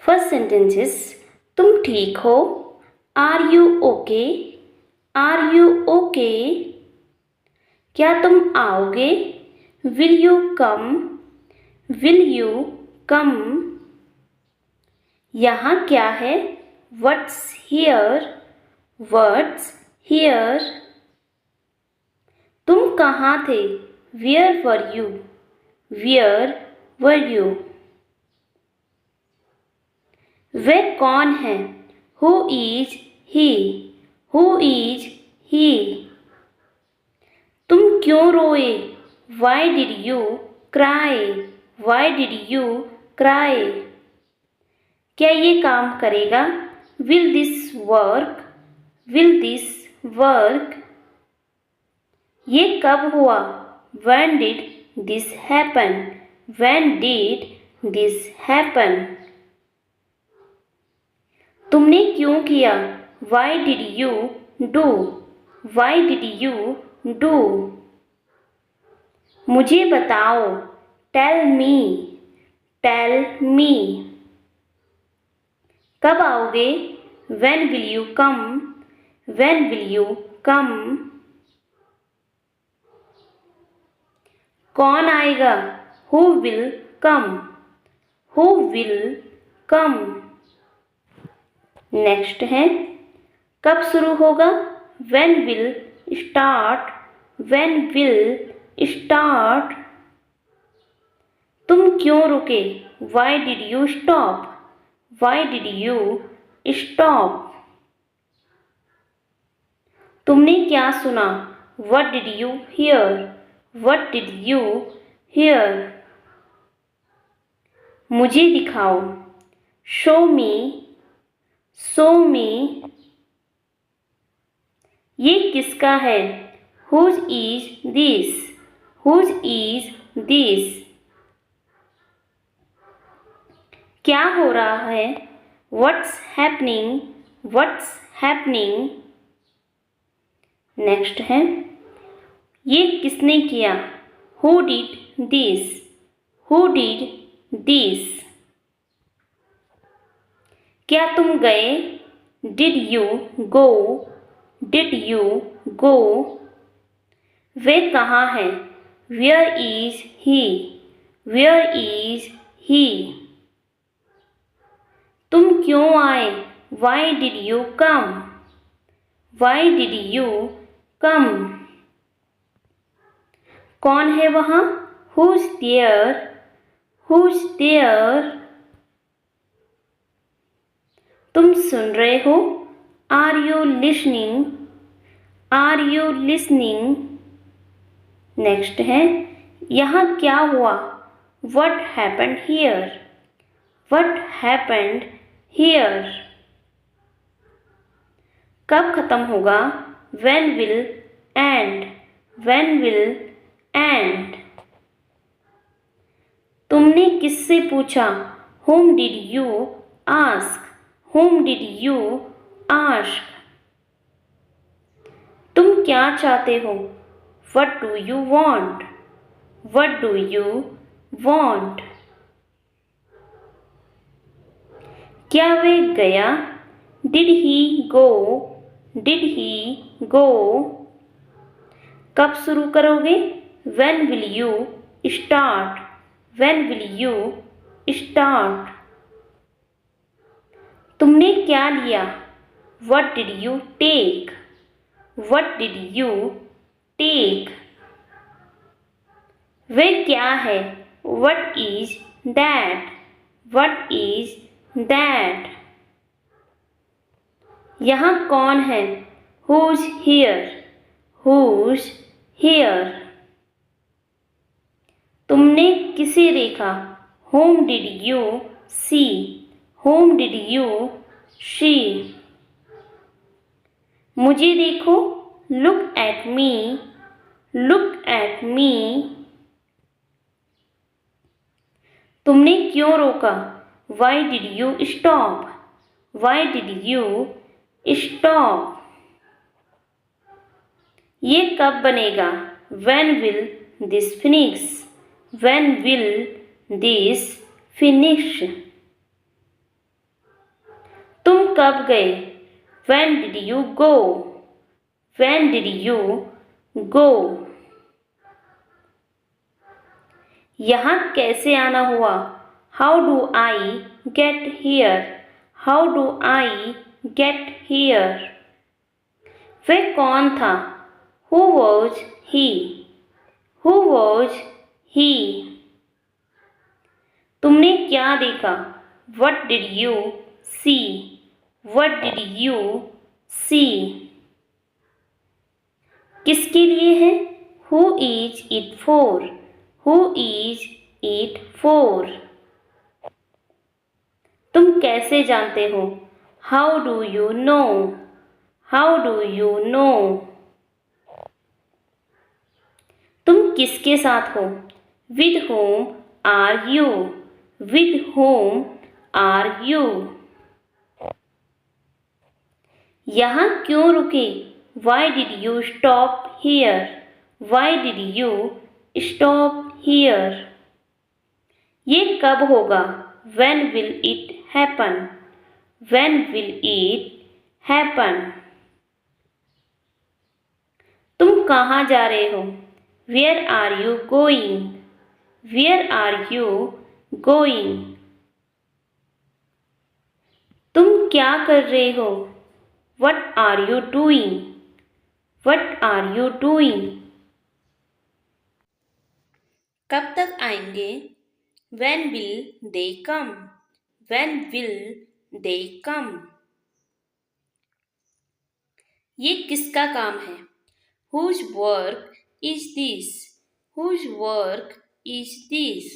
First sentence is तुम ठीक हो, are you okay, are you okay. क्या तुम आओगे, will you come, will you come. यहाँ क्या है, व्हाट्स हियर, व्हाट्स हियर। तुम कहाँ थे, where were you, where were you. वह कौन है, who is he, who is he. तुम क्यों रोए, why did you cry, why did you cry. क्या ये काम करेगा, will this work, will this work. ये कब हुआ, when did this happen, when did this happen। तुमने क्यों किया, why did you do, why did you do। मुझे बताओ, tell me, tell me। कब आओगे, when will you come, when will you come। कौन आएगा, who will come, who will come। Next है, कब शुरू होगा, when will start, when will start। तुम क्यों रुके, why did you stop, why did you stop। तुमने क्या सुना, what did you hear, what did you hear। मुझे दिखाओ, show me, show me। ये किसका है, whose is this, whose is this। क्या हो रहा है, what's happening, what's happening। Next है, ये किसने किया, who did this, who did this। क्या तुम गए, did you go, did you go। वे कहाँ है, where is he, where is he। तुम क्यों आए, why did you come, why did you come। कौन है वहाँ, who's there, who's there। तुम सुन रहे हो, are you listening, are you listening। Next है, यहाँ क्या हुआ, what happened here, what happened here। कब खत्म होगा, when will end, when will end। तुमने किससे पूछा, whom did you ask, whom did you ask। तुम क्या चाहते हो, what do you want, what do you want। क्या वह गया, did he go, did he go। कब शुरू करोगे, when will you start, when will you start। तुमने क्या लिया, what did you take, what did you take। वह क्या है, what is that, what is that। यहाँ कौन है, who's here, who's here। तुमने किसे देखा, whom did you see, whom did you see। मुझे देखो, look at me, look at me। तुमने क्यों रोका, why did you stop, why did you stop। ये कब बनेगा, when will this finish, when will this finish। तुम कब गए? When did you go? When did you go? यहाँ कैसे आना हुआ? How do I get here? How do I get here? वह कौन था? Who was he? Who was he? तुमने क्या देखा? What did you see? What did you see? किसके लिए है? Who is it for? Who is it for? तुम कैसे जानते हो? How do you know? How do you know? तुम किसके साथ हो? With whom are you? With whom are you? यहाँ क्यों रुके? Why did you stop here? Why did you stop here? ये कब होगा? When will it happen? When will it happen? तुम कहाँ जा रहे हो? Where are you going? Where are you going? तुम क्या कर रहे हो? What are you doing? What are you doing? कब तक आएंगे? When will they come? When will they come? ये किसका काम है? Whose work is this? Whose work is this?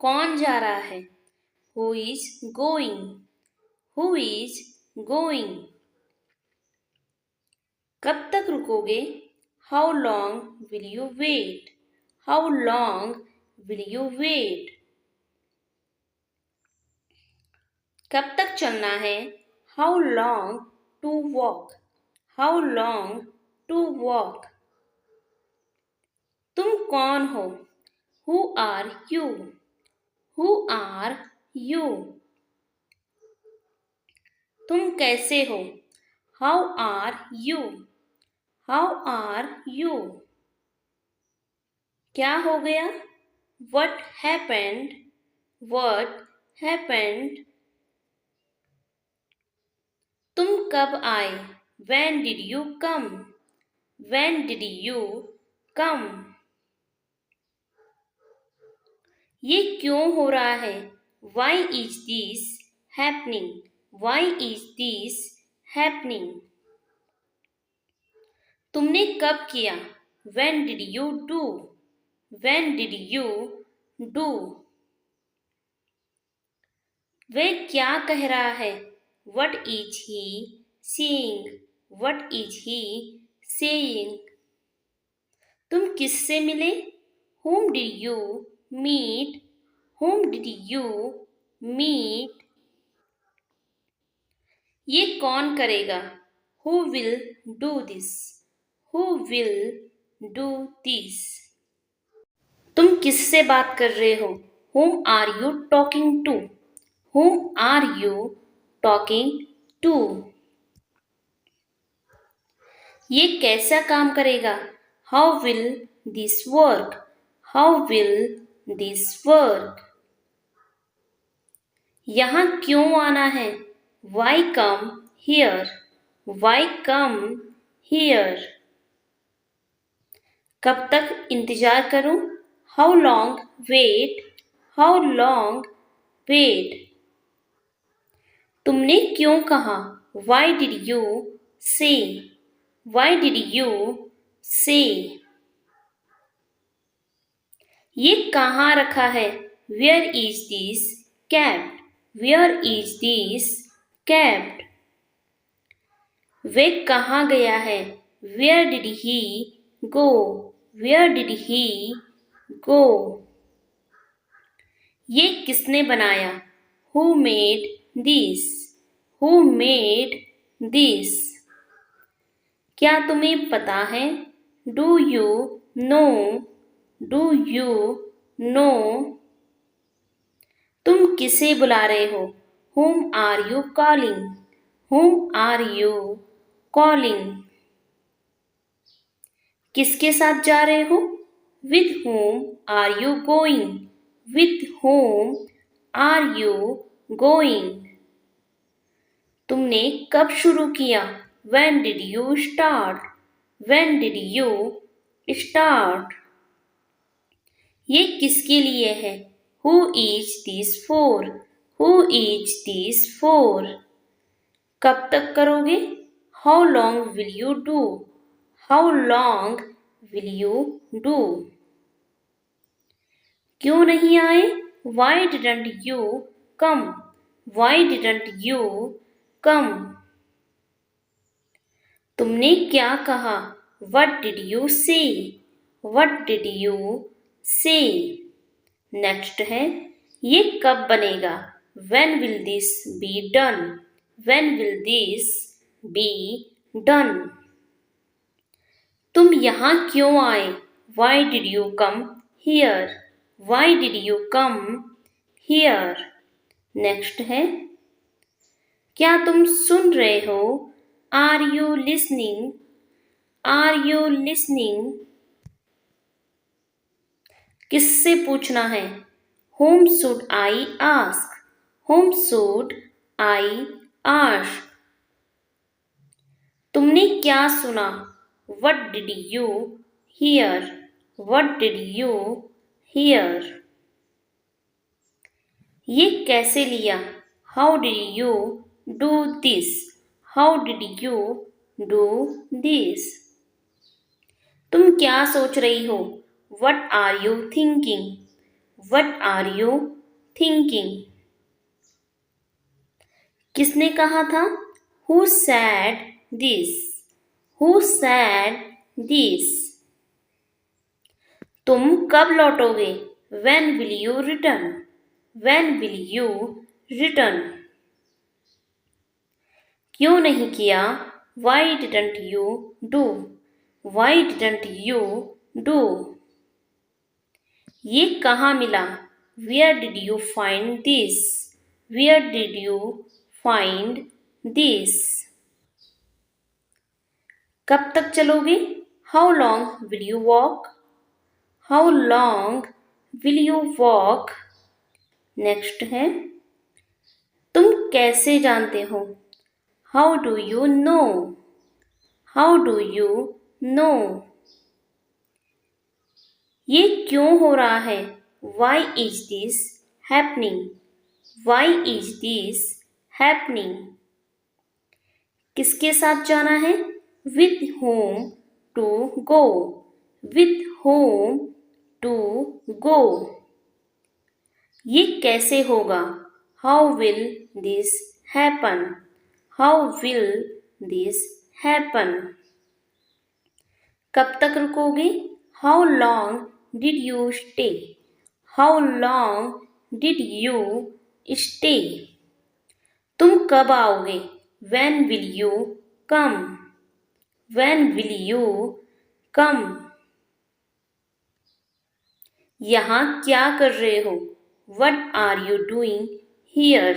कौन जा रहा है? Who is going? Who is going? कब तक रुकोगे? How long will you wait? How long will you wait? कब तक चलना है? How long to walk? How long to walk? तुम कौन हो? Who are you? Who are you? तुम कैसे हो? How are you? How are you? क्या हो गया? What happened? What happened? तुम कब आए? When did you come? When did you come? ये क्यों हो रहा है? Why is this happening? Why is this happening? तुमने कब किया? When did you do? When did you do? वह क्या कह रहा है? What is he saying? What is he saying? तुम किससे मिले? Whom did you meet? Whom did you meet? ये कौन करेगा? Who will do this? Who will do this? तुम किससे बात कर रहे हो? Whom are you talking to? Whom are you talking to? ये कैसा काम करेगा? How will this work? How will this work? यहाँ क्यों आना है? Why come here? Why come here? कब तक इंतजार करूं? How long wait? How long wait? तुमने क्यों कहा? Why did you say? Why did you say? ये कहाँ रखा है? Where is this kept? Where is this kept? वह कहाँ गया है? Where did he go? Where did he go? ये किसने बनाया? Who made this? Who made this? क्या तुम्हें पता है? Do you know? Do you know? तुम किसे बुला रहे हो? whom are you calling? whom are you calling? किसके साथ जा रहे हो? with whom are you going? with whom are you going? तुमने कब शुरू किया? when did you start? when did you start? ये किसके लिए है? who is this for? who is this for? कब तक करोगे? how long will you do? how long will you do? क्यों नहीं आए? why didn't you come? why didn't you come? तुमने क्या कहा? what did you say? what did you say? Next है, ये कब बनेगा? when will this be done? when will this be done? तुम यहाँ क्यों आए? why did you come here? why did you come here? Next है, क्या तुम सुन रहे हो? are you listening? are you listening? किससे पूछना है? whom should I ask? whom should I ask? तुमने क्या सुना? what did you hear? what did you hear? ये कैसे लिया? how did you do this? how did you do this? तुम क्या सोच रही हो? what are you thinking? what are you thinking? किसने कहा था? who said this? who said this? तुम कब लौटोगे? when will you return? when will you return? क्यों नहीं किया? why didn't you do? why didn't you do? ये कहाँ मिला? where did you find this? where did you find this? कब तक चलोगे? how long will you walk? how long will you walk? Next है, तुम कैसे जानते हो? how do you know? how do you know? ये क्यों हो रहा है? why is this happening? why is this happening? किसके साथ जाना है? with whom to go? with whom to go? ये कैसे होगा? how will this happen? how will this happen? कब तक रुकोगे? how long did you stay? how long did you stay? तुम कब आओगे? when will you come? when will you come? यहाँ क्या कर रहे हो? what are you doing here?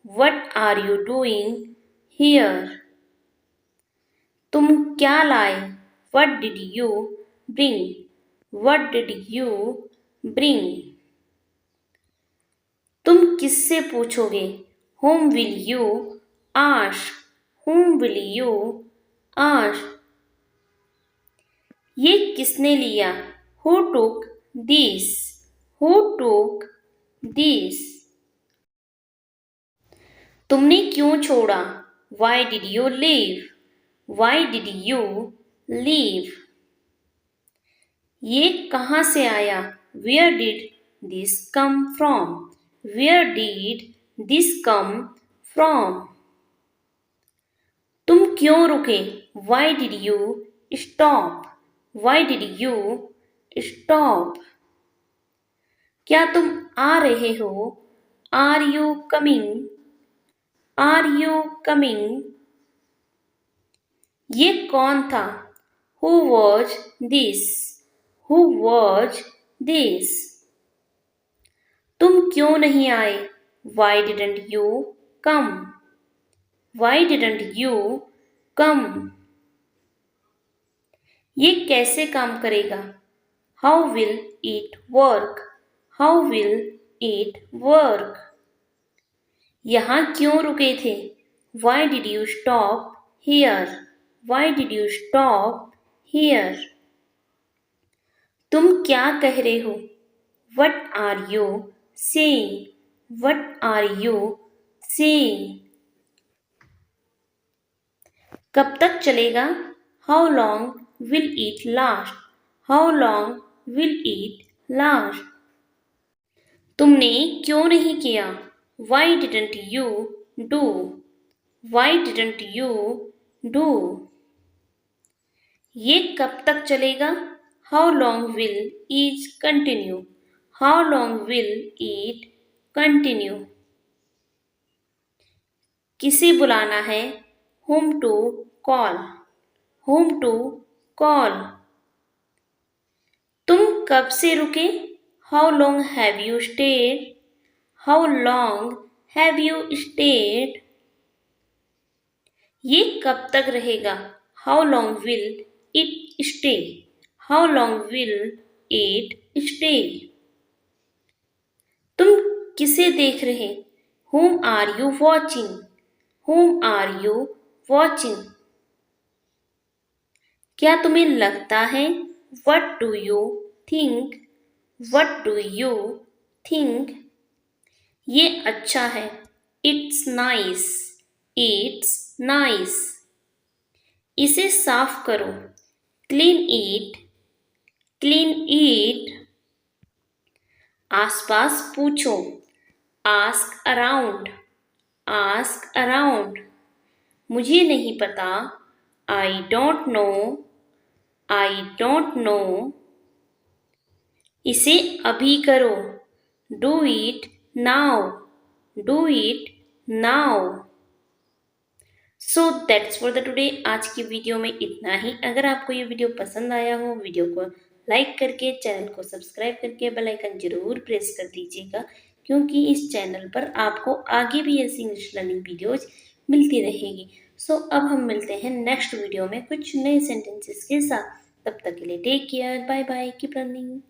what are you doing here? तुम क्या लाए? what did you bring? what did you bring? तुम किससे पूछोगे? whom will you ask? whom will you ask? ये किसने लिया? who took this? who took this? तुमने क्यों छोड़ा? why did you leave? why did you leave? ये कहाँ से आया? where did this come from? where did this come from? तुम क्यों रुके? why did you stop? why did you stop? क्या तुम आ रहे हो? are you coming? are you coming? ये कौन था? who was this? who was this? तुम क्यों नहीं आए? why didn't you come? Why didn't you come? ये कैसे काम करेगा? How will it work? How will it work? यहाँ क्यों रुके थे? Why did you stop here? Why did you stop here? तुम क्या कह रहे हो? What are you saying? What are you saying? कब तक चलेगा? How long will it last? How long will it last? तुमने क्यों नहीं किया? Why didn't you do? Why didn't you do? ये कब तक चलेगा? How long will it continue? How long will it continue? किसे बुलाना है? Whom to call? Whom to call? तुम कब से रुके? How long have you stayed? How long have you stayed? ये कब तक रहेगा? How long will it stay? How long will it stay? तुम किसे देख रहे? Whom are you watching? Whom are you watching? क्या तुम्हें लगता है? What do you think? What do you think? ये अच्छा है. It's nice. It's nice. इसे साफ करो. Clean it. Clean it. आसपास पूछो. Ask around. Ask around. मुझे नहीं पता. I don't know. I don't know. इसे अभी करो. Do it now. Do it now. So that's for the today. आज की वीडियो में इतना ही. अगर आपको ये वीडियो पसंद आया हो, वीडियो को लाइक करके, चैनल को सब्सक्राइब करके बेल आइकन जरूर प्रेस कर दीजिएगा, क्योंकि इस चैनल पर आपको आगे भी ऐसी इंग्लिश लर्निंग वीडियोज मिलती रहेगी. सो अब हम मिलते हैं नेक्स्ट वीडियो में कुछ नए सेंटेंसेस के साथ. तब तक के लिए take care. Bye bye. Keep learning.